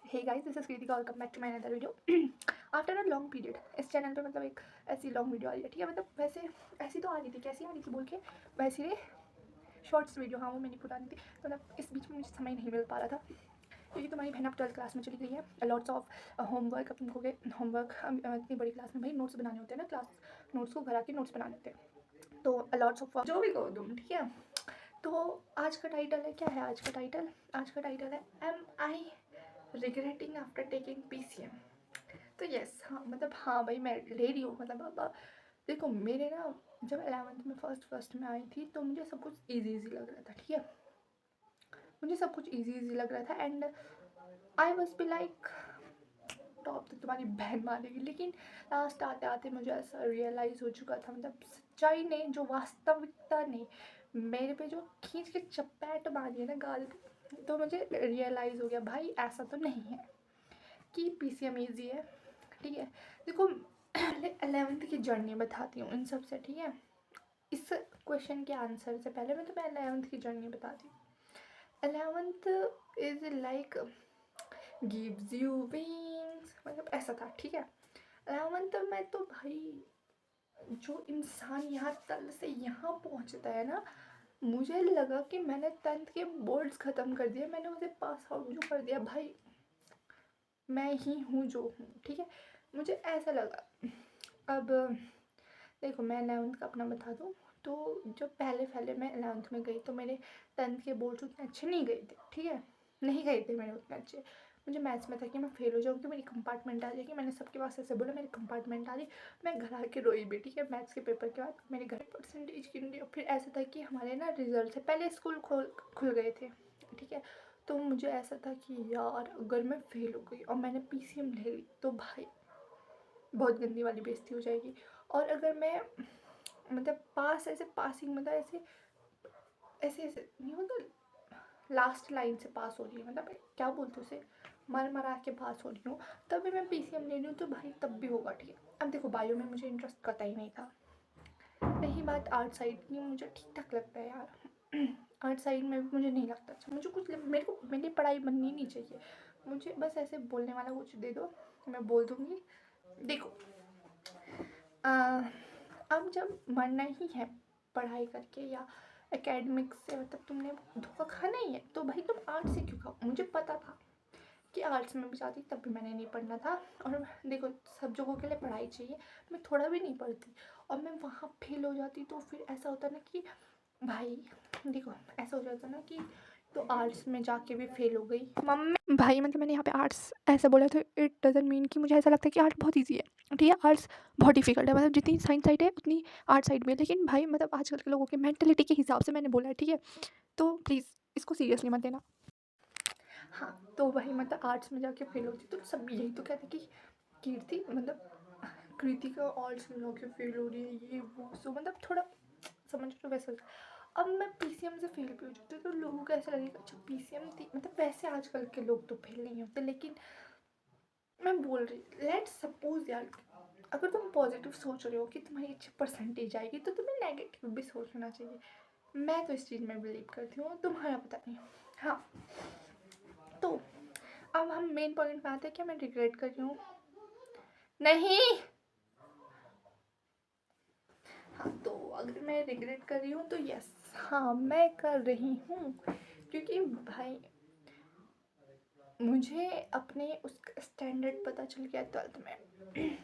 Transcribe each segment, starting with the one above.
Hey guys, this is Kritika, welcome back to my another video after a long period. इस channel पे मतलब एक ऐसी लॉन्ग वीडियो आ रही है, ठीक है। मतलब वैसे ऐसी तो आ रही थी, कैसी आ रही थी बोल के, वैसे शॉर्ट्स वीडियो, हाँ वो मेरी पुरानी थी। तो मतलब इस बीच में मुझे समय नहीं मिल पा रहा था क्योंकि तुम्हारी बहन अब 12th क्लास में चली गई है। लॉट्स ऑफ होमवर्क, अब तुमको होमवर्क इतनी बड़ी क्लास में भाई नोट्स बनाने होते हैं ना, क्लास नोट्स को घर आके नोट्स बनाने होते हैं, तो लॉट्स ऑफ जो भी कहो तुम, ठीक है। तो आज का टाइटल है, क्या है आज का टाइटल है एम आई रिग्रेटिंग आफ्टर टेकिंग PCM। तो यस, हाँ मतलब हाँ भाई मैं ले रही हूँ। मतलब अब देखो, मेरे ना जब 11th में फर्स्ट में आई थी तो मुझे सब कुछ इजी लग रहा था, ठीक है। मुझे सब कुछ इजी लग रहा था and I was be like top तो तुम्हारी बहन मारेगी। लेकिन लास्ट आते आते मुझे ऐसा रियलाइज़ हो चुका था, मतलब सच्चाई ने, जो वास्तविकता ने मेरे पे जो खींच के चपेट मारी है ना गाल पे, तो मुझे रियलाइज़ हो गया भाई ऐसा तो नहीं है कि PCM ईजी है, ठीक है। देखो, पहले 11th की जर्नी बताती हूँ इन सब से, ठीक है। इस क्वेश्चन के आंसर से पहले मैं तुम्हें 11th की जर्नी बताती हूँ। 11th is like gives you wings, मतलब ऐसा था, ठीक है। 11th में तो भाई जो इंसान यहाँ तल से यहाँ पहुँचता है ना, मुझे लगा कि मैंने 10th के बोर्ड्स ख़त्म कर दिया, मैंने उसे पास आउट जो कर दिया भाई, मैं ही हूँ जो हूँ, ठीक है। मुझे ऐसा लगा। अब देखो, मैं 11th का अपना बता दूँ तो जब पहले मैं 11th में गई तो मेरे 10th के बोर्ड्स उतने अच्छे नहीं गए थे, ठीक है। नहीं गए थे मेरे उतने अच्छे। मुझे मैथ्स में था कि मैं फेल हो जाऊँगी, मेरी कंपार्टमेंट आ जाएगी। मैंने सबके पास ऐसे बोला मेरी कंपार्टमेंट आ रही, मैं घर आके रोई भी, ठीक है। मैथ्स के पेपर के बाद मेरे घर परसेंटेज गिन रही। और फिर ऐसा था कि हमारे ना रिजल्ट से पहले स्कूल खुल गए थे, ठीक है। तो मुझे ऐसा था कि यार अगर मैं फेल हो गई और मैंने PCM ले ली तो भाई बहुत गंदी वाली बेइज्जती हो जाएगी। और अगर मैं मतलब पास, ऐसे पासिंग, मतलब ऐसे ऐसे ऐसे नहीं होता, लास्ट लाइन से पास हो रही है, मतलब क्या बोलते उसे, मरा के पास हो रही हूँ, तभी मैं PCM ले रही हूँ तो भाई तब भी होगा, ठीक है। अब देखो, बायो में मुझे इंटरेस्ट कतई नहीं था। रही बात आर्ट साइड की, मुझे ठीक ठाक लगता है यार। आर्ट साइड में भी मुझे नहीं लगता अच्छा, मुझे कुछ, मेरे को मेरी पढ़ाई बननी नहीं चाहिए। मुझे बस ऐसे बोलने वाला कुछ दे दो, मैं बोल दूँगी। देखो, अब जब मरना ही है पढ़ाई करके या एकेडमिक्स से, मतलब तुमने धोखा खाना ही है तो भाई तुम आर्ट्स से क्यों खाओ। मुझे पता था कि आर्ट्स में भी जाती तब भी मैंने नहीं पढ़ना था। और देखो, सब जगहों के लिए पढ़ाई चाहिए, मैं थोड़ा भी नहीं पढ़ती और मैं वहाँ फेल हो जाती तो फिर ऐसा होता ना कि भाई, देखो ऐसा हो जाता ना कि तो आर्ट्स में जाके भी फेल हो गई मम्मी भाई। मतलब मैंने यहाँ पे आर्ट्स ऐसा बोला तो इट डजंट मीन कि मुझे ऐसा लगता है कि आर्ट बहुत ईजी है, ठीक है। आर्ट्स बहुत डिफिकल्ट है, मतलब जितनी साइंस साइड है उतनी आर्ट साइड में है। लेकिन भाई मतलब आजकल के लोगों के मेंटलिटी के हिसाब से मैंने बोला है, ठीक है। तो प्लीज़ इसको सीरियसली मत लेना। हाँ, तो वही मतलब आर्ट्स में जाके फेल होती तो सब यही तो कहते कि कीर्ति, मतलब कृतिका आर्ट्स में जाके फेल हो रही है, ये वो सो, मतलब थोड़ा समझ लो वैसा। अब मैं PCM से फेल भी हो जाती तो लोगों को ऐसा लगेगा अच्छा PCM थी, मतलब वैसे आजकल के लोग तो फेल नहीं होते। लेकिन मैं बोल रही, लेट्स सपोज यार, अगर तुम पॉजिटिव सोच रहे हो कि तुम्हारी अच्छी परसेंटेज आएगी तो तुम्हें नेगेटिव भी सोचना चाहिए। मैं तो इस चीज़ में बिलीव करती हूँ, तुम्हारा पता नहीं। हाँ, तो अब हम मेन पॉइंट पे आते हैं, क्या मैं रिग्रेट कर रही हूँ? नहीं। हाँ, तो अगर मैं रिग्रेट कर रही हूँ तो यस, हाँ मैं कर रही हूँ। क्योंकि भाई मुझे अपने उसका स्टैंडर्ड पता चल गया 12th में।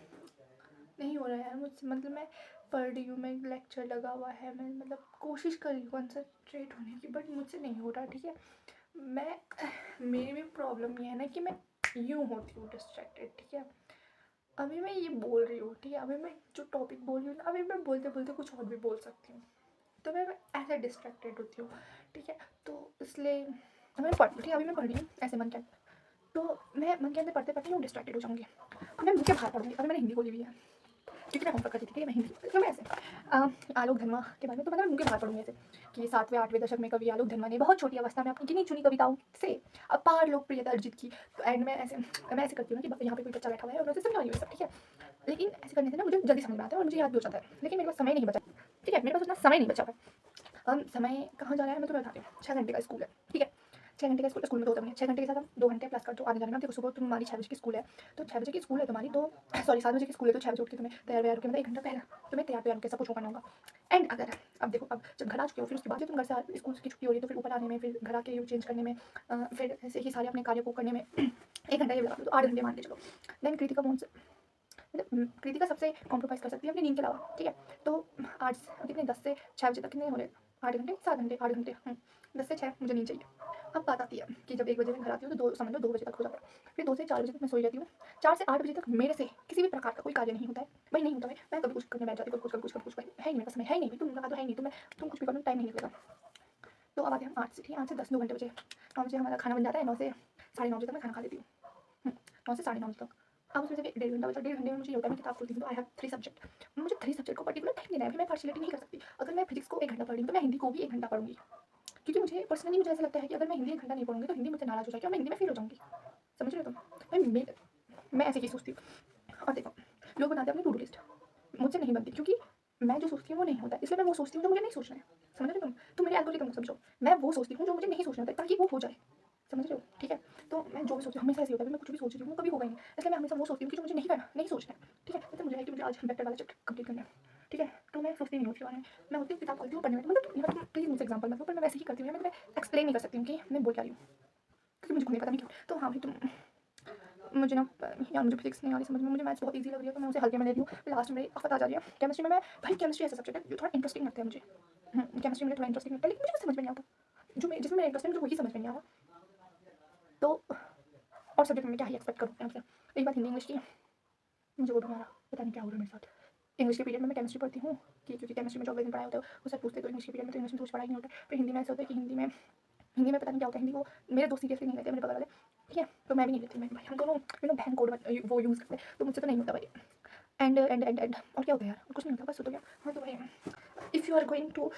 नहीं हो रहा है मुझसे, मतलब मैं पढ़ रही हूँ, मैं लेक्चर लगा हुआ है, मैं मतलब कोशिश कर रही हूँ कंसंट्रेट होने की, बट मुझसे नहीं हो रहा, ठीक है। मैं मेरी भी प्रॉब्लम ये है ना कि मैं यूँ होती हूँ डिस्ट्रैक्टेड, ठीक है। अभी मैं ये बोल रही हूँ, ठीक है, अभी मैं जो टॉपिक बोल रही हूँ ना, अभी मैं बोलते बोलते कुछ और भी बोल सकती हूँ, तो मैं ऐसे डिस्ट्रैक्टेड होती हूँ, ठीक है। तो इसलिए मैं पढ़, ठीक है, अभी मैं पढ़ रही हूँ ऐसे मन के अंदर, तो मैं मन के अंदर पढ़ते पढ़ते यूँ डिस्ट्रैक्टेड हो जाऊँगी। अब मैं मुँह के बाहर पढ़ूँगी, अभी मैंने हिंदी खोली हुई है क्योंकि मैं होमवर्क करती थी, ठीक है। मैं हिंदी तो मैं ऐसे आलोक धनवा के बारे में तो मतलब मुँह के बाहर पढ़ूँगी ऐसे कि 7वें 8वें दशक में कवि आलोक धनवा ने बहुत छोटी अवस्था में अपनी गिनी चुनी कविताओं से अपार लोकप्रियता अर्जित की। तो एंड में ऐसे मैं ऐसे करती हूँ ना कि यहाँ पे कोई बच्चा बैठा हुआ है और मैं उसे समझा रही हूँ सब, ठीक है। लेकिन ऐसे करने से ना मुझे जल्दी समझ में आता है और मुझे याद भी हो जाता है, लेकिन मेरे पास समय नहीं बचा, ठीक है। मेरे पास उतना समय नहीं बचा है। समय कहाँ जा रहा है मैं तुम्हें बताती हूँ। 6 घंटे का स्कूल है, ठीक है। 6 घंटे का स्कूल में तो होता नहीं है, 6 घंटे के साथ हम 2 घंटे प्लस कर दो आने जाने में। देखो सुबह तुम्हारी 6 बजे की स्कूल है, तो 6 बजे की स्कूल है तुम्हारी, तो सॉरी 7 बजे की स्कूल है, तो 6 बजे उठ के तुम्हें तैयार व्यार होकर मतलब 1 घंटा पहले तुम्हें तैयार होकर सब कुछ करना होगा। एंड अगर अब देखो, अब जब घर आ चुके हो, फिर उसके बाद जब तुम घर से स्कूल की छुट्टी हो रही है, तो फिर ऊपर आने में, फिर घर आके यू चेंज करने में, फिर ऐसे ही सारे अपने कार्य को करने में 1 घंटा ये लगा दो, तो 8 घंटे मान के चलो। देन कृतिका मोहन से मतलब कृतिका सबसे कॉम्प्रोमाइज़ कर सकती है अपनी नींद के अलावा, ठीक है। तो आज कितने 10 से 6 बजे तक कितने हो रहे, 8 घंटे 7 घंटे 8 घंटे 10 से 6 मुझे नींद चाहिए। अब बात आती है कि जब 1 बजे मैं घर आती हूँ, तो 2 समझ लो 2 बजे तक हो जाता है, फिर 2 से 4 बजे तक मैं सोई रहती हूँ। 4 से 8 बजे तक मेरे से किसी भी प्रकार का कोई कार्य नहीं होता है, भाई नहीं होता है। मैं कभी कुछ करने बैठ जाती हूँ, कभी कुछ भाई है ही नहीं, मेरे पास समय है ही नहीं, तुम लगा तो है ही नहीं, तुम कुछ भी करो टाइम नहीं निकलेगा। तो अब आते हैं 8 से, ठीक है, 8 से 10 2 घंटे बजे 9 बजे हमारा खाना बन जाता है, 9 से साढ़े 9 बजे तक मैं खाना खा लेती हूँ, 9 से साढ़े 9 बजे तक। अब उसमें से 1.5 घंटा बचा, 1.5 घंटे में मुझे ये होता है मैं किताब खोलती हूँ, तो आई हैव 3 सब्जेक्ट, मुझे 3 सब्जेक्ट को पर्टिकुलर टाइम देना है, फिर मैं पार्शियलिटी नहीं कर सकती। अगर मैं फिजिक्स को 1 घंटा पढ़ रही हूँ, तो मैं हिंदी को भी 1 घंटा पढ़ूंगी, क्योंकि मुझे पर्सनली मुझे ऐसा लगता है कि अगर मैं हिंदी 1 घंटा नहीं पढ़ूंगी, तो हिंदी मुझसे नाराज़ हो जाएगी और मैं हिंदी में फेल हो जाऊँगी। समझ रहे हो तुम? भाई मैं ऐसे ही सोचती हूँ। और देखो, लोग बनाते हैं अपनी टू डू लिस्ट, मुझसे नहीं बनती, क्योंकि मैं जो सोचती हूँ वो नहीं होता है, इसलिए मैं वो सोचती हूँ जो मुझे नहीं सोचना है। समझ रहे हो तुम मेरे एल्गोरिथम को समझो, मैं वो सोचती हूँ जो मुझे नहीं सोचना होता है, ताकि वो हो जाए। समझ रहे हो? ठीक है। तो मैं जो भी सोचती हूँ हमेशा ऐसे होता है, मैं कुछ भी सोच रही हूँ कभी होगा ही नहीं, इसलिए मैं हमेशा वो सोचती हूँ कि जो मुझे नहीं करना, नहीं सोचना है। ठीक है, मतलब मुझे है कि मुझे आज वेक्टर वाला चैप्टर कंप्लीट करना है, ठीक है, तो मैं सोचती नहीं हूँ उसके बारे में, मैं होती हूँ किताब खोलती हूँ पढ़ने में। मतलब यहाँ तुम प्लीज़ मुझसे एग्जाम्पल मत लो, पर मैं वैसे ही करती हूँ, मैं तुम्हें एक्सप्लेन नहीं कर सकती हूँ कि मैं बोल क्या रही हूँ, क्योंकि मुझे खुद नहीं पता नहीं क्यों। तो हाँ भाई तुम मुझे ना यार, मुझे फिजिक्स नहीं आ रही समझ में, मुझे मैथ्स बहुत ईजी लग रही है, तो मैं उसे हल्के में ले रही हूँ। लास्ट में मेरी आफत आ जा रही है केमिस्ट्री में। मैं भाई केमिस्ट्री ऐसा सब्जेक्ट है जो थोड़ा इंटरेस्टिंग लगता है मुझे, केमिस्ट्री में थोड़ा इंटरेस्टिंग लगता है, लेकिन मुझे कुछ समझ में नहीं आता, जो मैं जिसमें मेरा इंटरेस्ट है मुझे वही समझ में नहीं आ रहा। तो और सब्जेक्ट में क्या ही एक्सपेक्ट करूँ आपसे। एक बात हिंदी इंग्लिश की, मुझे वो भी मारा, पता नहीं क्या हो रहा है मेरे साथ। इंग्लिश के पीरियड में मैं केमिस्ट्री पढ़ती हूँ कि क्योंकि केमिस्ट्री में जो अगले दिन पढ़ाया होता है वो सब पूछते, तो इंग्लिश के पीरियड में तो इंग्लिश में तो कुछ पढ़ाई नहीं होता। फिर हिंदी में ऐसा होता है कि हिंदी में पता नहीं क्या होता है, हिंदी को मेरे दोस्त सीरियसली नहीं लेते मेरे बगल वाले, ठीक है, तो मैं भी नहीं लेती। मैं भाई हम दोनों बहन कोड वो यूज़ करते हैं, तो मुझसे तो नहीं होता भाई। एंड और क्या होता है यार, कुछ नहीं होता, बस हो गया। हाँ तो भाई if you are going to,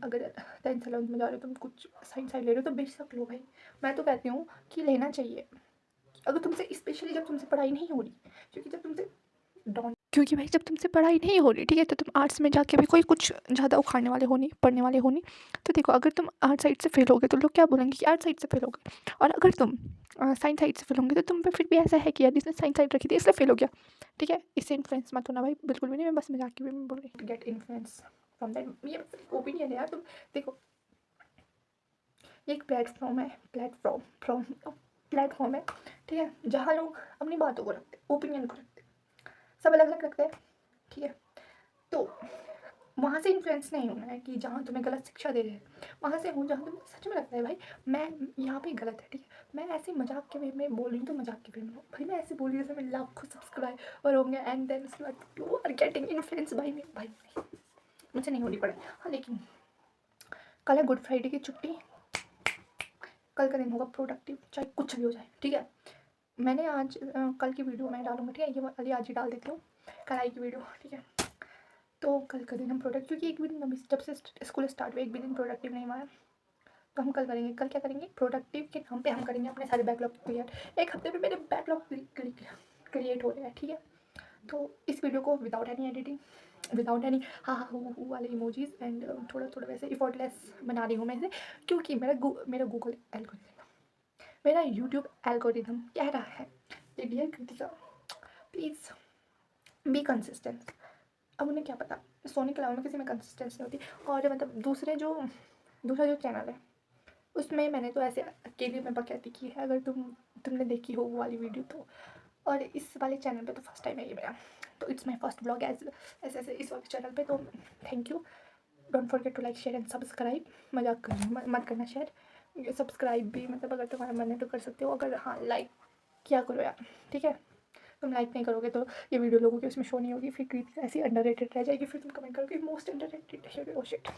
अगर 10th 11th में जा रहे हो, तुम कुछ साइंस ले रहे हो, तो बेशक लो भाई। मैं तो कहती हूँ कि लेना चाहिए, अगर तुमसे स्पेशली जब तुमसे पढ़ाई नहीं हो रही, क्योंकि जब तुमसे क्योंकि भाई जब तुमसे पढ़ाई नहीं हो रही, ठीक है, तो तुम आर्ट्स में जाके भी कोई कुछ ज़्यादा उखाड़ने वाले हो नहीं, पढ़ने वाले हो नहीं। तो देखो, अगर तुम आर्ट साइड से फेल हो गए, तो लोग क्या बोलेंगे कि आर्ट साइड से फेल हो गए, और अगर तुम साइंस साइड से फेल होंगे, तो तुम पे फिर भी ऐसा है कि यार जिसने साइंस साइड रखी थी इसलिए फेल हो गया। ठीक है, इससे इन्फ्लुएंस मत होना भाई, बिल्कुल भी नहीं, मैं बस मजाक की भी बोल रही, गेट इन्फ्लुएंस फ्रॉम दैट, ये ओपिनियन है यार। तुम देखो, ये एक प्लेटफॉर्म है, प्लेटफॉर्म है, ठीक है, जहाँ लोग अपनी बातों को रखते, ओपिनियन को रखते, सब अलग अलग रखते हैं, ठीक है। तो वहाँ से इन्फ्लुएंस नहीं होना है कि जहाँ तुम्हें गलत शिक्षा दे रहे हैं, वहाँ से हो जहाँ तुम्हें सच में लगता है भाई मैं यहाँ पे गलत है, ठीक है। मैं ऐसे मजाक के वे में बोल रही हूँ, तो मजाक के वे में भाई मैं ऐसे बोल रही हूँ जैसे मैं लाखों सब्सक्राइबर होंगे, एंड देन उसके बाद यू आर गेटिंग इन्फ्लुएंस भाई में, भाई मुझे नहीं होनी पड़े। हाँ लेकिन कल है गुड फ्राइडे की छुट्टी, कल का दिन होगा प्रोडक्टिव, चाहे कुछ भी हो जाए, ठीक है। मैंने आज कल की वीडियो मैं डालूंगा, ठीक है, ये वाली आज ही डाल देती हूँ, कल आई की वीडियो, ठीक है। तो कल का दिन हम प्रोडक्ट, क्योंकि एक भी दिन जब से स्कूल स्टार्ट हुआ एक भी दिन प्रोडक्टिव नहीं हुआ है, तो हम कल करेंगे। कल क्या करेंगे, प्रोडक्टिव के नाम पे हम करेंगे अपने सारे बैकलॉग क्लियर। एक हफ्ते में मेरे बैकलॉग क्रिएट हो रहे हैं, ठीक है। तो इस वीडियो को without any editing, without any हाँ हाँ हू वाले इमोजीज, एंड थोड़ा थोड़ा वैसे इफर्टलेस बना रही हूँ मैं इसे, क्योंकि मेरा गूगल एल्गोरिथम, मेरा यूट्यूब एल्गोरिथम कह रहा है कि dear Kritika please be consistent. अब उन्हें क्या पता, सोने के अलावा में किसी में कंसिस्टेंस नहीं होती। और मतलब दूसरा जो चैनल है उसमें मैंने तो ऐसे अकेले में बकैती की है, अगर तुमने देखी हो वो वाली वीडियो तो। और इस वाले चैनल पे तो फर्स्ट टाइम है ये मेरा, तो it's my first blog as ऐसे इस वाले चैनल पे। तो thank you, don't forget to like share and subscribe. मजाक कर रही हूँ, मत करना शेयर, सब्सक्राइब भी मतलब अगर तुम्हारा मन है तो कर सकते हो, अगर हाँ लाइक किया करो यार, ठीक है। तुम लाइक नहीं करोगे तो ये वीडियो लोगों के उसमें शो नहीं होगी, फिर कृति ऐसी अंडररेटेड रह जाएगी, फिर तुम कमेंट करोगे मोस्ट अंडररेटेड है, ओ शिट।